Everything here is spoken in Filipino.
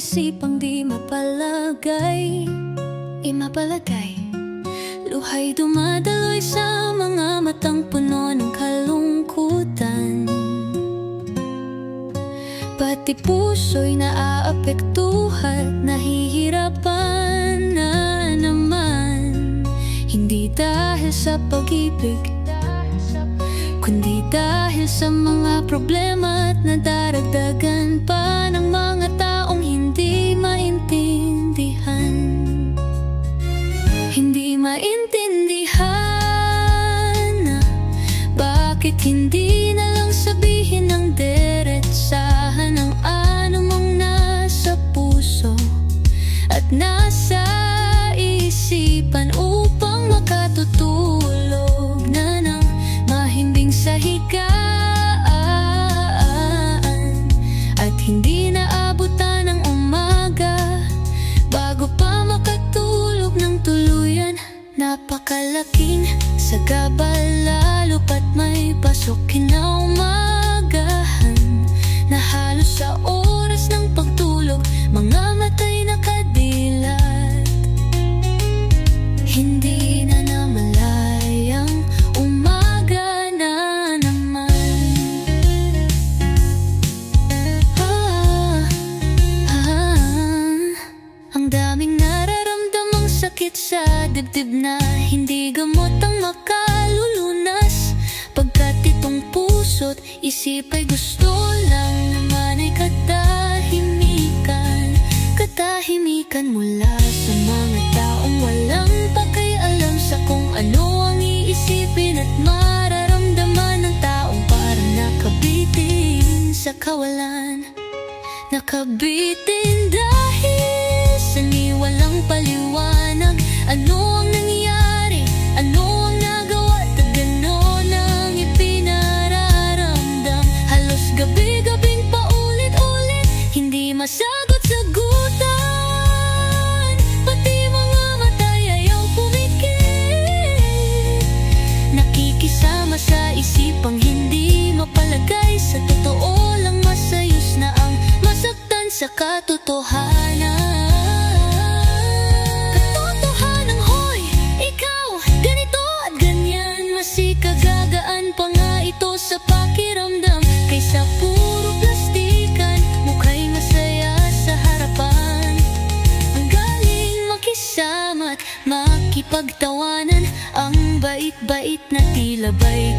isipang di mapalagay, luhay dumadaloy sa mga matang puno ng kalungkutan. Pati puso'y naaapektuhan, nahihirapan na naman. Hindi dahil sa pag-ibig, kundi dahil sa mga problema at nadaragdagan pa ng mga taong hindi maintindihan. Hindi maintindihan na bakit hindi na lang sabihin ng diretsahan ang anumang nasa puso at nasa isipan upang makatutulog na ng mahimbing sa higaan at hindi naabutan ng umaga bago pa makatulog ng tuluyan. Napakalaking sagabal lalo pat may pasukin na umagahan na halos sa oras ng pagtulog mga matay nakadilat. Hindi na namalayang umaga na naman. Ang daming nararamdamang sakit sa dibdib na hindi gamot ang makalulunas. Pagkat itong puso't isip ay gusto lang naman ay katahimikan mula sa mga taong walang pakialam sa kung ano ang iisipin at mararamdaman ng taong parang nakabitin sa kawalan. Nakabitin dahil sa walang paliwanag. Ano ang nangyari? Ano ang nagawa? At gano'n ang ipinararamdam. Halos gabi-gabing paulit-ulit, hindi masagot-sagutan. Pati mga matay ayaw pumikit. Nakikisama sa isipang hindi mapalagay. Sa totoo lang masayos na ang masaktan sa katotohanan. Kagagaan pa nga ito sa pakiramdam kaysa puro plastikan. Mukha'y masaya sa harapan. Ang galing makisama at makipagtawanan. Ang bait-bait na tila ba'y